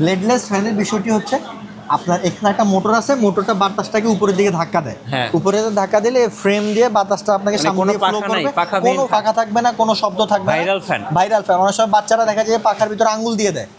Bladeless ফ্যানের বিষয়টি হচ্ছে আপনার এখানে একটা মোটর আছে, মোটরটা বাতাসটাকে উপরের দিকে ধাক্কা দেয়, উপরে ধাক্কা দিলে ফ্রেম দিয়ে বাতাসটা আপনাকে সামনে দিয়ে ফ্লো করবে, কোনো পাখা থাকবে না, কোনো শব্দ থাকবে না। ভাইরাল ফ্যান অনেক সময় বাচ্চারা দেখা যায় পাখার ভিতরে আঙ্গুল দিয়ে দেয়,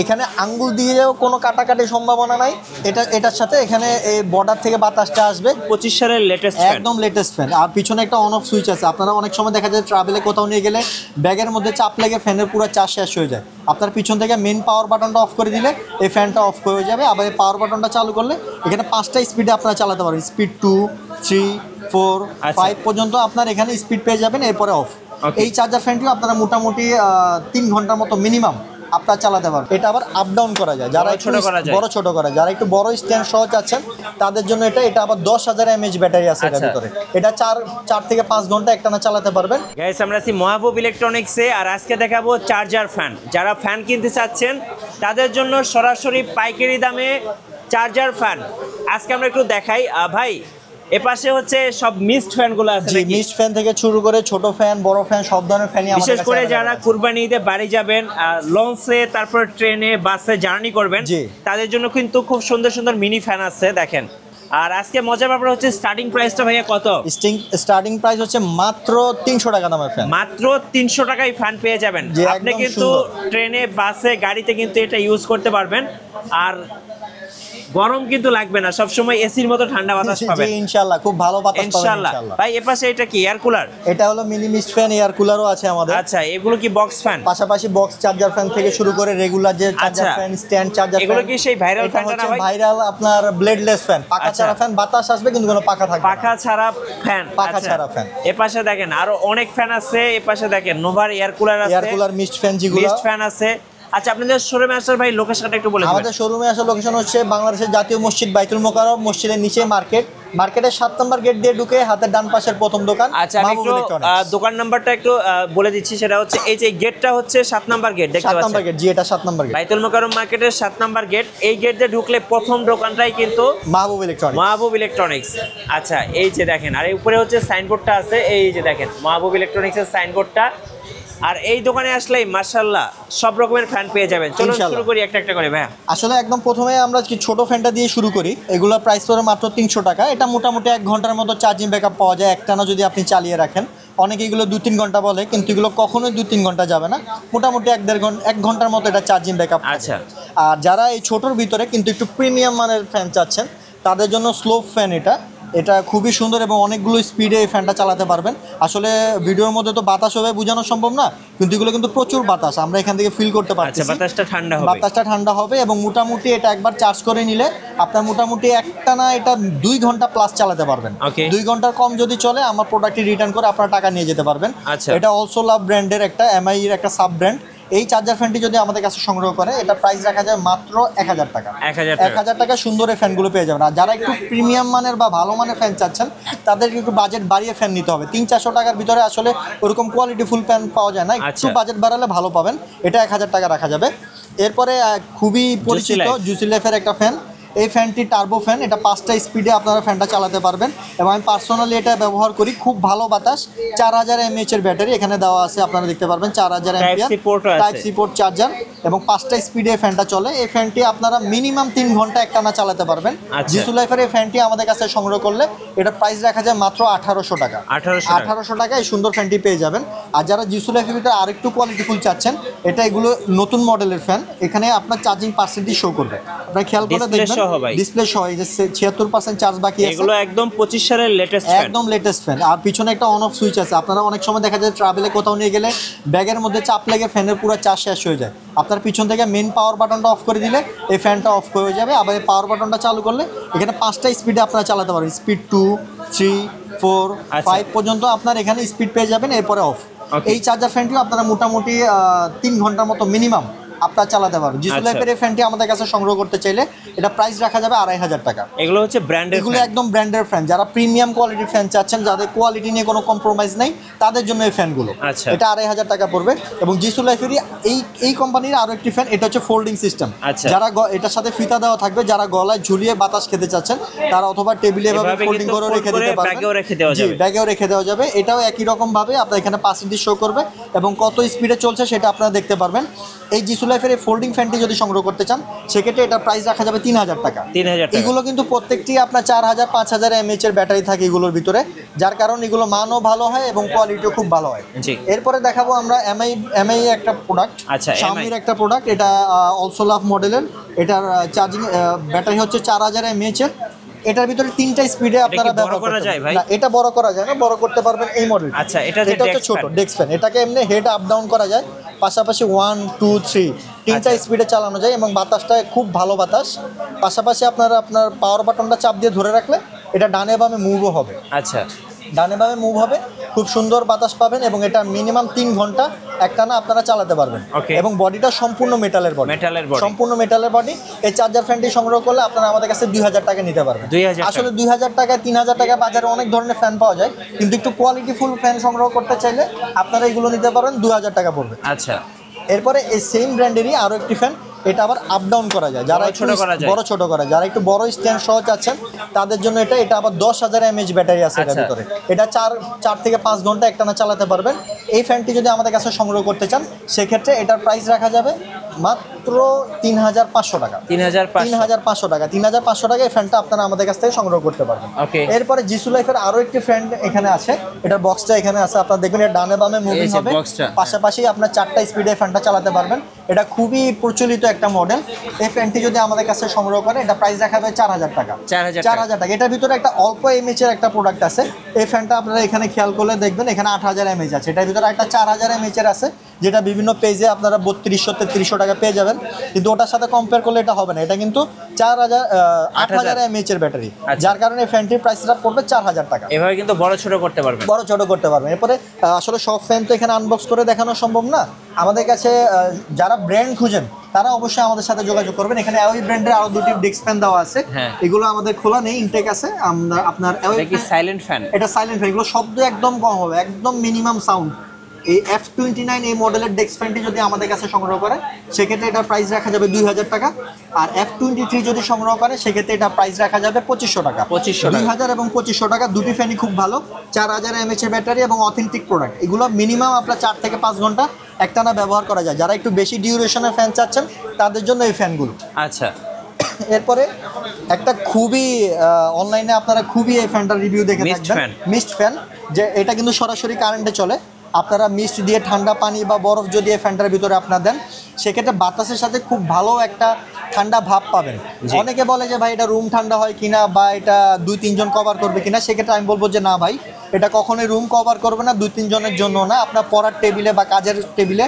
এখানে আঙ্গুল দিয়েও কোনো কাটাকাটির সম্ভাবনা নাই। এটার সাথে এখানে এই বর্ডার থেকে বাতাসটা আসবে। 25 সালের লেটেস্ট, একদম লেটেস্ট ফ্যান। আর পিছনে একটা অন অফ সুইচ আছে। আপনারা অনেক সময় দেখা যায় ট্রাভেলে কোথাও নিয়ে গেলে ব্যাগের মধ্যে চাপ লেগে ফ্যানের পুরো চার্জ শেষ হয়ে যায়, আপনার পিছন থেকে মেন পাওয়ার বাটনটা অফ করে দিলে এই ফ্যানটা অফ হয়ে যাবে। আবার এই পাওয়ার বাটনটা চালু করলে এখানে 5টা স্পিডে আপনারা চালাতে পারবেন, স্পিড 2, 3, 4, 5 পর্যন্ত আপনার এখানে স্পিড পেয়ে যাবেন, এরপরে অফ। এই চার্জার ফ্যানটিও আপনারা মোটামুটি 3 ঘন্টার মতো মিনিমাম আপনারা চালাতে পারবেন। এটা আবার আপ ডাউন করা যায়, যারা একটু বড় ছোট করা যায়, যারা একটু বড় স্ট্যান্ড সহ চাচ্ছেন তাদের জন্য এটা আবার 10,000 mAh ব্যাটারি আছে এর ভিতরে। এটা 4 থেকে 5 ঘন্টা একটানা চালাতে পারবেন। গাইস আমরা আছি মহাবুব ইলেকট্রনিক্সে, আর আজকে দেখাবো চার্জার ফ্যান। যারা ফ্যান কিনতে চাচ্ছেন তাদের জন্য সরাসরি পাইকারি দামে চার্জার ফ্যান আজকে আমরা একটু দেখাই। ভাই এপাশে হচ্ছে সব মিক্সড ফ্যানগুলো আছে, মিক্সড ফ্যান থেকে শুরু করে ছোট ফ্যান, বড় ফ্যান, সব ধরনের ফ্যানই আমাদের কাছে। বিশেষ করে যারা কুরবানি ঈদে বাড়ি যাবেন, লঞ্চে, তারপর ট্রেনে, বাসে জার্নি করবেন, তাদের জন্য কিন্তু খুব সুন্দর সুন্দর মিনি ফ্যান আছে দেখেন। আর আজকে মজার ব্যাপার হচ্ছে স্টার্টিং প্রাইসটা ভাইয়া কত? স্টার্টিং প্রাইস হচ্ছে মাত্র 300 টাকা দামের ফ্যান। মাত্র 300 টাকায় ফ্যান পেয়ে যাবেন। আপনি কিন্তু ট্রেনে, বাসে, গাড়িতে কিন্তু এটা ইউজ করতে পারবেন। আর গরম কিন্তু লাগবে না, সব সময় এসির মতো ঠান্ডা বাতাস পাবেন ইনশাআল্লাহ, খুব ভালো বাতাস পাবেন ইনশাআল্লাহ। ভাই এপাশে এটা কি এয়ার কুলার? এটা হলো মিনি মিক্সড ফ্যান, এয়ার কুলারও আছে আমাদের। আচ্ছা, এগুলো কি বক্স ফ্যান? পাশাপাশি বক্স চার্জার ফ্যান থেকে শুরু করে রেগুলার যে charger fan, stand charger fan, এগুলো কি সেই ভাইরাল ফ্যানটা না ভাই? ভাইরাল আপনার ব্লেডলেস ফ্যান, পাখা ছাড়া ফ্যান, বাতাস আসবে কিন্তু কোনো পাখা থাকবে না, পাখা ছাড়া ফ্যান, পাখা ছাড়া ফ্যান। এপাশে দেখেন আরো অনেক ফ্যান আছে, এপাশে দেখেন নোভার এয়ার কুলার আছে, এয়ার কুলার মিক্সড ফ্যান যেগুলো, মিক্সড ফ্যান আছে। আচ্ছা, আপনাদের শোরুমে আসার ভাই লোকেশনটা একটু বলে দিন। আমাদের শোরুমে আসার লোকেশন হচ্ছে বাংলাদেশের জাতীয় মসজিদ বাইতুল মোকাররম, মসজিদের নিচে মার্কেটের 7 নম্বর গেট দিয়ে ঢুকে হাতের ডান পাশের প্রথম দোকান। আচ্ছা, আমি একটু দোকান নাম্বারটা একটু বলে দিচ্ছি। সেটা হচ্ছে এই যে গেটটা হচ্ছে 7 নম্বর গেট, দেখতে পাচ্ছেন 7 নম্বর গেট, জি এটা 7 নম্বর গেট, বাইতুল মোকাররম মার্কেটের 7 নম্বর গেট। এই গেট দিয়ে ঢুকলে প্রথম দোকানটাই কিন্তু মাহবুব ইলেকট্রনিক্স। আচ্ছা, এই যে দেখেন, আর এই উপরে হচ্ছে সাইনবোর্ডটা আছে, এই যে দেখেন মাহবুব ইলেকট্রনিক্সের সাইনবোর্ডটা। আর এই দোকানে আসলেই মাশাআল্লাহ সব রকমের ফ্যান পেয়ে যাবেন। চলুন শুরু করি একটা একটা করে ভাই। আসলে একদম প্রথমে আমরা কি ছোট ফ্যানটা দিয়ে শুরু করি। এগুলোর প্রাইস পড়ে মাত্র 300 টাকা। এটা মোটামুটি 1 ঘন্টার মতো চার্জিং ব্যাকআপ পাওয়া যায় একটানা যদি আপনি চালিয়ে রাখেন। অনেকে এগুলো 2-3 ঘন্টা বলে, কিন্তু এগুলো কখনোই 2-3 ঘন্টা যাবে না, মোটামুটি 1 ঘন্টার মতো এটা চার্জিং ব্যাকআপ। আচ্ছা, আর যারা এই ছোটোর ভিতরে কিন্তু একটু প্রিমিয়াম মানের ফ্যান চাচ্ছেন তাদের জন্য স্লোপ ফ্যান, এটা খুবই সুন্দর এবং অনেকগুলো স্পিডে এই ফ্যানটা চালাতে পারবেন। আসলে ভিডিওর মধ্যে তো বাতাস হবে বোঝানো সম্ভব না, কিন্তু এগুলো কিন্তু প্রচুর বাতাস আমরা এখান থেকে ফিল করতে পারছি। বাতাসটা ঠান্ডা হবে এবং মোটামুটি এটা একবার চার্জ করে নিলে আপনার মোটামুটি একটানা এটা 2 ঘন্টা প্লাস চালাতে পারবেন। 2 ঘন্টার কম যদি চলে আমার প্রোডাক্টটি রিটার্ন করে আপনার টাকা নিয়ে যেতে পারবেন। এটা অলসো লাভ ব্র্যান্ডের একটা, এমআই এর একটা সাব ব্র্যান্ড। এই চার্জার ফ্যানটি যদি আমাদের কাছে সংগ্রহ করে এটা প্রাইস রাখা যায় মাত্র 1000 টাকা। 1000 টাকা সুন্দর এই ফ্যানগুলো পেয়ে যাবেন। আর যারা একটু প্রিমিয়াম মানের বা ভালো মানের ফ্যান চাচ্ছেন তাদেরকে একটু বাজেট বাড়িয়ে ফ্যান নিতে হবে। 300-400 টাকার ভিতরে আসলে ওরকম কোয়ালিটি ফুল ফ্যান পাওয়া যায় না, একটু বাজেট বাড়ালে ভালো পাবেন। এটা 1000 টাকা রাখা যাবে। এরপরে খুবই পরিচিত জুসি লাইফের একটা ফ্যান, এই ফ্যানটি টার্বো ফ্যান। এটা 5টা স্পিডে আপনারা ফ্যানটা চালাতে পারবেন এবং আমি পার্সোনালি এটা ব্যবহার করি, খুব ভালো বাতাস। 4000 mAh এর ব্যাটারি এখানে দেওয়া আছে, আপনারা দেখতে পারবেন 4000 ampere type C port charger এবং 5টা স্পিডে ফ্যানটা চলে। এই ফ্যানটি আপনারা মিনিমাম 3 ঘন্টা একটানা চালাতে পারবেন। জিসু লাইফের এই ফ্যানটি আমাদের কাছে সংগ্রহ করলে এটা প্রাইস রাখা যায় মাত্র 1800 টাকা। 1800 টাকা এই সুন্দর ফ্যানটি পেয়ে যাবেন। আর যারা জিসু লাইফের ভিতরে আরেকটু কোয়ালিটিফুল চাচ্ছেন, এগুলো নতুন মডেলের ফ্যান, এখানে আপনার চার্জিং পার্সেন্টেজ শো করবে। আপনারা খেয়াল করে দেখবেন ডিসপ্লে সহ এই যে 76% চার্জ বাকি আছে। এগুলো একদম 25 সালের লেটেস্ট ফ্যান, একদম লেটেস্ট ফ্যান। আর পিছনে একটা অন অফ সুইচ আছে। আপনারা অনেক সময় দেখা যায় ট্রাভেলে কোথাও নিয়ে গেলে ব্যাগের মধ্যে চাপ লেগে ফ্যানের পুরো চার্জ শেষ হয়ে যায়, আপনার পিছন থেকে মেন পাওয়ার বাটনটা অফ করে দিলে এই ফ্যানটা অফ হয়ে যাবে। আবার এই পাওয়ার বাটনটা চালু করলে এখানে 5টা স্পিডে আপনারা চালাতে পারবেন, স্পিড 2, 3, 4, 5 পর্যন্ত আপনার এখানে স্পিড পেয়ে যাবেন, এরপরে অফ। এই চার্জার ফ্যানটিও আপনারা মোটামুটি 3 ঘন্টার মতো মিনিমাম আপনারা চালাতে পারবেন। জিসু লাইফের এই ফ্যানটি আমাদের কাছে সংগ্রহ করতে চাইলে এটা প্রাইস রাখা যাবে 2500 টাকা। এগুলো হচ্ছে ব্র্যান্ডের, এগুলো একদম ব্র্যান্ডের ফ্যান। যারা প্রিমিয়াম কোয়ালিটির ফ্যান চাচ্ছেন, যাদের কোয়ালিটি নিয়ে কোনো কম্প্রোমাইজ নেই, তাদের জন্য এই ফ্যানগুলো। এটা 2500 টাকা পড়বে। এবং জিসু লাইফেরই এই কোম্পানির আরো একটি ফ্যান, এটা হচ্ছে ফোল্ডিং সিস্টেম। যারা এটার সাথে ফিতা দেওয়া থাকবে, যারা গলায় ঝুলিয়ে বাতাস খেতে চাচ্ছেন তারা অথবা টেবিলে এভাবে ফোল্ডিং করে রেখে দিতে পারবেন, ব্যাগেও রেখে দেওয়া যাবে। এটাও একই রকম ভাবে আপনার এখানে পার্সেন্টেজ শো করবে এবং কত স্পিডে চলছে সেটা আপনারা দেখতে পারবেন। এই জিসু লাইফের এই ফোল্ডিং ফ্যানটি যদি সংগ্রহ করতে চান সেক্ষেত্রে এটার প্রাইস রাখা যাবে 3000 টাকা। 3000 টাকা। এগুলো কিন্তু প্রত্যেকটি আপনার 4000 5000 mAh এর ব্যাটারি থাকে এগুলোর ভিতরে, যার কারণে এগুলো মানও ভালো হয় এবং কোয়ালিটিও খুব ভালো হয়। জি। এরপরে দেখাবো আমরা এমআই একটা প্রোডাক্ট, আচ্ছা, Xiaomi-র একটা প্রোডাক্ট, এটা অলসো লাভ মডেলের। এটার চার্জিং ব্যাটারি হচ্ছে 4000 mAh এর। এটার ভিতরে 3টা স্পিডে আপনারা ব্যবহার করা যায় ভাই? না, এটা বড় করা যায় না, বড় করতে পারবেন এই মডেল। আচ্ছা, এটা হচ্ছে ছোট ডেস্ক ফ্যান, এটাকে এমনি হেড আপ ডাউন করা যায়, পাশাপাশি 1 2 3 তিনটা স্পিডে চালানো যায় এবং বাতাসটা খুব ভালো বাতাস। পাশাপাশি আপনার পাওয়ার বাটনটা চাপ দিয়ে ধরে রাখলে এটা ডানে বামে মুভও হবে। আচ্ছা, ডানে বামে মুভ হবে, খুব সুন্দর বাতাস পাবেন এবং এটা মিনিমাম 3 ঘন্টা একটানা আপনারা চালাতে পারবেন। এবং বডিটা সম্পূর্ণ মেটালের বডি, সম্পূর্ণ মেটালের বডি। এই চার্জার ফ্যানটি সংগ্রহ করলে আপনারা আমাদের কাছে 2000 টাকা নিতে পারবেন। আসলে 2000 টাকা 3000 টাকা বাজারে অনেক ধরনের ফ্যান পাওয়া যায়, কিন্তু একটু কোয়ালিটিফুল ফ্যান সংগ্রহ করতে চাইলে আপনারা এগুলো নিতে পারবেন, 2000 টাকা পড়বে। আচ্ছা, এরপরে এই সেম ব্র্যান্ডেরই আরো একটি ফ্যান, এটা আবার আপ ডাউন করা যায়, যারা একটু বড় ছোট করা যায়, যারা একটু বড় স্ট্যান্ড সহ চাচ্ছেন তাদের জন্য এটা আবার 10000 mAh ব্যাটারি আছে এটার ভিতরে। এটা 4 থেকে 5 ঘন্টা একটানা চালাতে পারবেন। এই ফ্যানটি যদি আমাদের কাছে সংগ্রহ করতে চান সেক্ষেত্রে এটার প্রাইস রাখা যাবে মাত্র 3500 টাকা। 3500 টাকা। 3500 টাকা এই ফ্যানটা আপনারা আমাদের কাছ থেকে সংগ্রহ করতে পারবেন। এরপরে জিসু লাইফের আরো একটি ফ্যান এখানে আছে, এটার বক্সটা এখানে আছে, আপনারা দেখবেন এটা ডানে বামে মুভিং হবে, পাশাপাশি আপনার 4টা স্পিডে ফ্যানটা চালাতে পারবেন। এটা খুবই প্রচলিত একটা মডেল। এই ফ্যানটি যদি আমাদের কাছে সংগ্রহ করে এটা প্রাইস রাখা হবে 4000 টাকা। 4000 টাকা। এটার ভিতরে একটা অল্প mAh এর একটা প্রোডাক্ট আছে, এই ফ্যানটা আপনারা এখানে খেয়াল করলে দেখবেন এখানে 8000 mAh আছে। এটার ভিতরে একটা 4000 mAh এর আছে, যেটা বিভিন্ন পেজে আপনারা 3200 3300 টাকা পেয়ে যাবেন, কিন্তু ওটার সাথে কম্পেয়ার করলে এটা হবে না। এটা কিন্তু 8000 mAh এর ব্যাটারি, যার কারণে ফ্যানটির প্রাইসটা পড়বে 4000 টাকা। এভাবে কিন্তু বড় ছোট করতে পারবেন, বড় ছোট করতে পারবেন। এরপরে আসলে সব ফ্যান তো এখানে আনবক্স করে দেখানো সম্ভব না, আমাদের কাছে যারা ব্র্যান্ড খুঁজেন তারা অবশ্যই আমাদের সাথে যোগাযোগ করবেন। এখানে অ্যাওই ব্র্যান্ডের আরো দুটি ডেস্ক ফ্যান দেওয়া আছে, এগুলো আমাদের খোলা নেই, ইনটেক আছে। আমরা আপনার এটা কি সাইলেন্ট ফ্যান? এটা সাইলেন্ট ফ্যান, এগুলো শব্দ একদম কম হবে, একদম মিনিমাম সাউন্ড। এই F29 এই মডেলের ডেস্ক ফ্যানটি যদি আমাদের কাছে সংগ্রহ করেন সেক্ষেত্রে এটার প্রাইস রাখা যাবে 2000 টাকা। আর F23 যদি সংগ্রহ করে সেক্ষেত্রে এটা প্রাইস রাখা যাবে 2500 টাকা। 2000 এবং 2500 টাকা, দুটি ফ্যানই খুব ভালো, 4000 mAh ব্যাটারি এবং অথেন্টিক প্রোডাক্ট। এগুলো মিনিমাম আপনার 4 থেকে 5 ঘন্টা একটানা ব্যবহার করা যায়। যারা একটু বেশি ডিউরেশনের ফ্যান চাচ্ছেন তাদের জন্য এই ফ্যানগুলো। আচ্ছা, এরপরে একটা খুবই অনলাইনে আপনারা খুবই এই ফ্যানটার রিভিউ দেখে থাকবেন, মিস্ট ফ্যান, যে এটা কিন্তু সরাসরি কারেন্টে চলে। আপনারা মিস্ট দিয়ে ঠান্ডা পানি বা বরফ যদি এই ফ্যানটার ভিতরে আপনার দেন সেক্ষেত্রে বাতাসের সাথে খুব ভালো একটা ঠান্ডা ভাব পাবেন। অনেকে বলে যে ভাই এটা রুম ঠান্ডা হয় কিনা বা এটা 2-3 জন কভার করবে কিনা, সেক্ষেত্রে আমি বলবো যে না ভাই, এটা কখনোই রুম কভার করবে না, 2-3 জনের জন্য না। আপনার পড়ার টেবিলে বা কাজের টেবিলে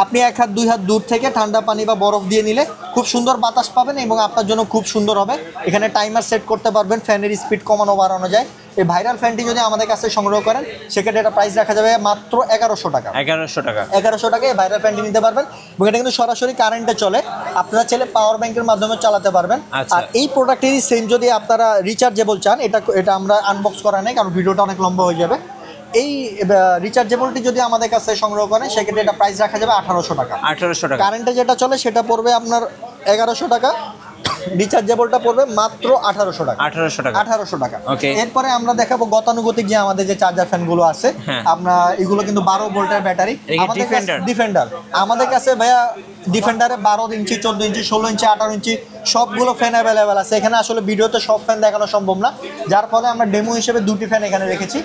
আপনি 1 হাত 2 হাত দূর থেকে ঠান্ডা পানি বা বরফ দিয়ে নিলে খুব সুন্দর বাতাস পাবেন এবং আপনার জন্য খুব সুন্দর হবে। এখানে টাইমার সেট করতে পারবেন, ফ্যানের স্পিড কমানো বাড়ানো যায়। এই ভাইরাল ফ্যানটি যদি আমাদের কাছে সংগ্রহ করেন সেক্ষেত্রে এটা প্রাইস রাখা যাবে মাত্র 1100 টাকা। 1100 টাকা এই ভাইরাল ফ্যানটি নিতে পারবেন এবং এটা কিন্তু সরাসরি কারেন্টে চলে, আপনারা চাইলে পাওয়ার ব্যাংকের মাধ্যমে চালাতে পারবেন। আর এই প্রোডাক্টেরই সেম যদি আপনারা রিচার্জেবল চান, এটা আমরা আনবক্স করা নেই কারণ ভিডিওটা অনেক লম্বা হয়ে যাবে। এই রিচার্জেবলটি যদি আমাদের কাছে সংগ্রহ করেন সেক্ষেত্রে এটা প্রাইস রাখা যাবে 1800 টাকা। কারেন্টে যেটা চলে সেটা পড়বে আপনার 1100 টাকা, রিচার্জেবলটা পড়বে মাত্র 1800 টাকা। 1800 টাকা। এরপরে আমরা দেখাবো গতানুগতিক যে আমাদের যে চার্জার ফ্যানগুলো আছে, আপনার এগুলো কিন্তু 12 ভোল্টের ব্যাটারি। আমাদের ডিফেন্ডার, আমাদের কাছে ভাইয়া ডিফেন্ডারে 12 ইঞ্চি 14 ইঞ্চি 16 ইঞ্চি 18 ইঞ্চি সবগুলো ফ্যান অ্যাভেলেবেল আছে। এখানে আসলে ভিডিওতে সব ফ্যান দেখানো সম্ভব না, যার ফলে আমরা ডেমো হিসেবে দুটি ফ্যান এখানে রেখেছি।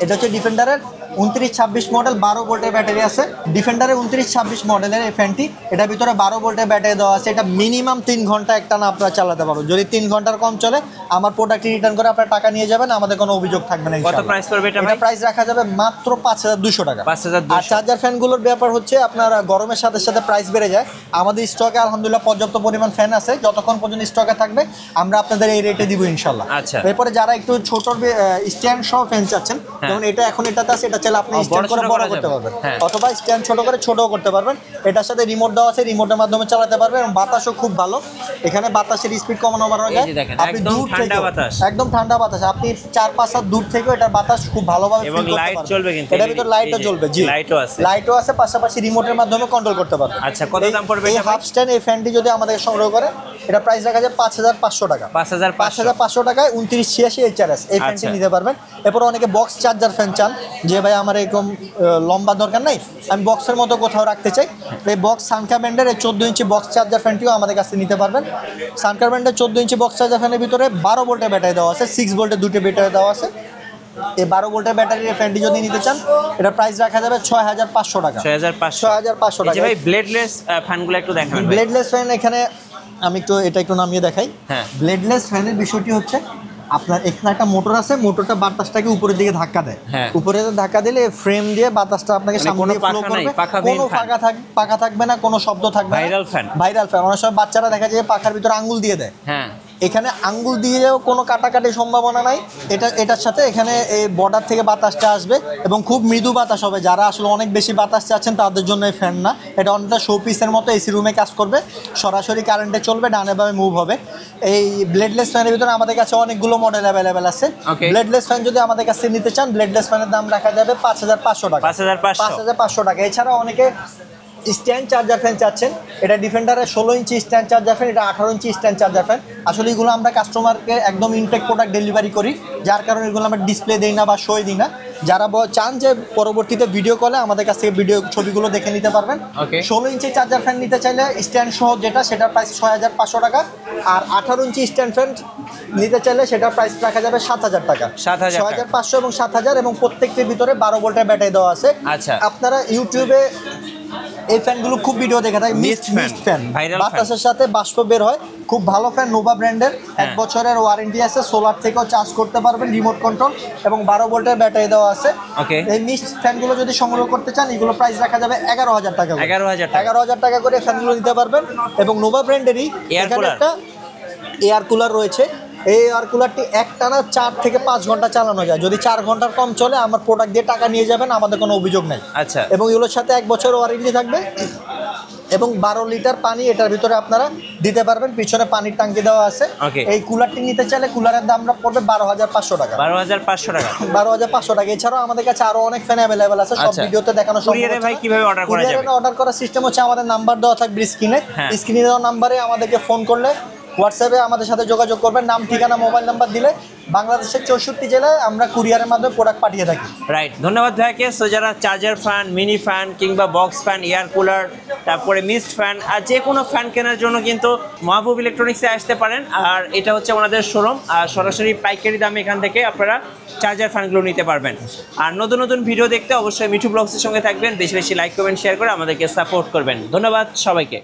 এটা হচ্ছে ডিফেন্ডারের 2926 মডেল, 12 ভোল্টের ব্যাটারি আছে। ডিফেন্ডারের 2926 মডেলের এই ফ্যানটি, এটার ভিতরে 12 ভোল্টের ব্যাটারি দেওয়া আছে। এটা মিনিমাম 3 ঘন্টা একটানা আপনারা চালাতে পারো। যদি 3 ঘন্টার কম চলে আমার প্রোডাক্টটি রিটার্ন করে আপনারা টাকা নিয়ে যাবেন, আমাদের কোনো অভিযোগ থাকবে না। কত প্রাইস পড়বে এটা? এটা প্রাইস রাখা যাবে মাত্র 5200 টাকা। 5200। আর চার্জার ফ্যানগুলোর ব্যাপার হচ্ছে আপনার গরমের সাথে সাথে প্রাইস বেড়ে যায়। আমাদের স্টকে আলহামদুলিল্লাহ পর্যাপ্ত পরিমাণ ফ্যান আছে, যতক্ষণ পর্যন্ত স্টকে থাকবে আমরা আপনাদের এই রেটে দিব ইনশাআল্লাহ। আচ্ছা, এরপরে যারা একটু ছোট স্ট্যান্ড সহ ফ্যান চাচ্ছেন, যেমন এটা এখন এটাতে আছে, এটা চাইলে আপনি স্ট্যান্ড করে বড় করতে পারবেন অথবা স্ট্যান্ড ছোট করে ছোটও করতে পারবেন। এটার সাথে রিমোট দেওয়া আছে, রিমোটের মাধ্যমে চালাতে পারবেন এবং বাতাসও খুব ভালো। এখানে বাতাসের স্পিড কমানো বাড়ানো যায়, আপনি দূর থেকে একদম ঠান্ডা বাতাস, আপনি 4-5 হাত দূর থেকে এটার বাতাস খুব ভালোভাবে ফিল করতে পারবেন। চলবে কিন্তু এটার ভিতর লাইটও জ্বলবে। জি, লাইটও আছে, পাশাপাশি রিমোটের মাধ্যমে কন্ট্রোল করতে পারবেন। আচ্ছা, কত দাম পড়বে এই হাফ স্ট্যান্ড এই ফ্যানটি যদি আমাদের সংগ্রহ করে এটা প্রাইস রাখা যায় 5500 টাকা। 5500 টাকায় 2986 HRS এই ফ্যানটি নিতে পারবেন। এরপর অনেকে বক্স চার্জার ফ্যান চান, যে ভাই আমার এরকম লম্বা দরকার নাই, আমি বক্সের মতো কোথাও রাখতে চাই, এই বক্স সানকা ব্র্যান্ডের 14 ইঞ্চি বক্স চার্জার ফ্যানটিও আমাদের কাছে নিতে পারবেন। সানকা ব্র্যান্ডের 14 ইঞ্চি বক্স চার্জার ফ্যানের ভিতরে 12 ভোল্টের ব্যাটারি দেওয়া আছে, 6 ভোল্টের দুটো ব্যাটারি দেওয়া আছে। এই 12 ভোল্টের ব্যাটারির ফ্যানটি যদি নিতে চান এটা প্রাইস রাখা যাবে 6500 টাকা। 6500 টাকা। ভাই ব্লেডলেস ফ্যানগুলো একটু দেখান। ব্লেডলেস ফ্যান এখানে আমি এটা একটু নামিয়ে দেখাই। হ্যাঁ, ব্লেডলেস ফ্যানের বিষয়টি হচ্ছে আপনার এখানে একটা মোটর আছে, মোটরটা বাতাসটাকে উপরের দিকে ধাক্কা দেয়, উপরে ধাক্কা দিলে ফ্রেম দিয়ে বাতাসটা আপনাকে সামনে দিয়ে ফ্লো করবে, কোনো পাখা থাকবে না, কোনো শব্দ থাকবে না। ভাইরাল ফ্যান অনেক সময় বাচ্চারা দেখা যায় পাখার ভিতরে আঙ্গুল দিয়ে দেয়, হ্যাঁ এখানে আঙ্গুল দিয়েও কোনো কাটাকাটির সম্ভাবনা নাই। এটার সাথে এখানে এই বর্ডার থেকে বাতাসটা আসবে এবং খুব মৃদু বাতাস হবে। যারা আসলে অনেক বেশি বাতাস চাচ্ছেন তাদের জন্য এই ফ্যান না, এটা অনেকটা শো পিসের মতো এসি রুমে কাজ করবে, সরাসরি কারেন্টে চলবে, ডানে বামে মুভ হবে। এই ব্লেডলেস ফ্যানের ভিতরে আমাদের কাছে অনেকগুলো মডেল অ্যাভেলেবেল আছে। ব্লেডলেস ফ্যান যদি আমাদের কাছে নিতে চান, ব্লেডলেস ফ্যানের দাম রাখা যাবে 5500 টাকা। 5500 টাকা। এছাড়াও অনেকে স্ট্যান্ড চার্জার ফ্যান চাচ্ছেন, এটা ডিফেন্ডারের 16 ইঞ্চি স্ট্যান্ড চার্জার ফ্যান, এটা 18 ইঞ্চি স্ট্যান্ড চার্জার ফ্যান। আসলে এগুলো আমরা কাস্টমারকে একদম ইনটেক প্রোডাক্ট ডেলিভারি করি, যার কারণে এগুলো আমরা ডিসপ্লে দিই না বা শোয় দিই না। যারা চান যে পরবর্তীতে ভিডিও কলে আমাদের কাছ থেকে ভিডিও ছবিগুলো দেখে নিতে পারবেন। 16 ইঞ্চি চার্জার ফ্যান নিতে চাইলে স্ট্যান্ড সহ যেটা, সেটার প্রাইস 6500 টাকা। আর 18 ইঞ্চি স্ট্যান্ড ফ্যান নিতে চাইলে সেটার প্রাইস রাখা যাবে 7000 টাকা। 6500 এবং 7000, এবং প্রত্যেকটির ভিতরে 12 ভোল্টের ব্যাটারি দেওয়া আছে। আপনারা ইউটিউবে এই ফ্যানগুলো খুব ভিডিও দেখে থাকে, মিস্ট ফ্যান, বাতাসের সাথে বাষ্প বের হয়, খুব ভালো ফ্যান, নোভা ব্র্যান্ডের, 1 বছরের ওয়ারেন্টি আছে, সোলার থেকেও চার্জ করতে পারবেন, রিমোট কন্ট্রোল, এবং 12 ভোল্টের ব্যাটারি দেওয়া আছে। এই মিস্ট ফ্যানগুলো যদি সংগ্রহ করতে চান, এগুলো প্রাইস রাখা যাবে 11000 টাকা। 11000 টাকা করে ফ্যানগুলো নিতে পারবেন। এবং নোভা ব্র্যান্ডেরই এখানে একটা এয়ার কুলার রয়েছে, এই এয়ার কুলারটি একটানা 4 থেকে 5 ঘন্টা চালানো যায়। যদি 4 ঘন্টার কম চলে, আমার প্রোডাক্ট দিয়ে টাকা নিয়ে যাবেন, আমাদের কোনো অভিযোগ নাই। আচ্ছা। এবং এগুলোর সাথে 1 বছর ওয়ারেন্টি থাকবে, এবং 12 লিটার পানি এটার ভিতরে আপনারা দিতে পারবেন, পিছনে পানির ট্যাঙ্কি দেওয়া আছে। এই কুলারটি নিতে চাইলে কুলারের দাম পড়বে 12500 টাকা। 12500 টাকা। 12500 টাকা। এছাড়াও আমাদের কাছে আরো অনেক ফ্যান অ্যাভেলেবেল আছে, সব ভিডিওতে দেখানো সম্ভব না। ভাই কিভাবে অর্ডার করা যাবে? অর্ডার করার সিস্টেম হচ্ছে আমাদের নাম্বার দেওয়া থাকবে স্ক্রিনে দেওয়া নাম্বারে আমাদেরকে ফোন করলে, হোয়াটসঅ্যাপে আমাদের সাথে যোগাযোগ করবেন, নাম ঠিকানা মোবাইল নাম্বার দিলে বাংলাদেশের 64 জেলায় আমরা কুরিয়ারের মাধ্যমে প্রোডাক্ট পাঠিয়ে থাকি। রাইট, ধন্যবাদ ভাইকে। সো যারা চার্জার ফ্যান, মিনি ফ্যান কিংবা বক্স ফ্যান, এয়ার কুলার, তারপরে মিস্ট ফ্যান আর যে কোনো ফ্যান কেনার জন্য কিন্তু মাহবুব ইলেকট্রনিক্সে আসতে পারেন। আর এটা হচ্ছে আমাদের শোরুম, আর সরাসরি পাইকারি দামে এখান থেকে আপনারা চার্জার ফ্যানগুলো নিতে পারবেন। আর নতুন নতুন ভিডিও দেখতে অবশ্যই মিঠু ব্লগসের সঙ্গে থাকবেন, বেশি বেশি লাইক কমেন্ট শেয়ার করে আমাদেরকে সাপোর্ট করবেন। ধন্যবাদ সবাইকে।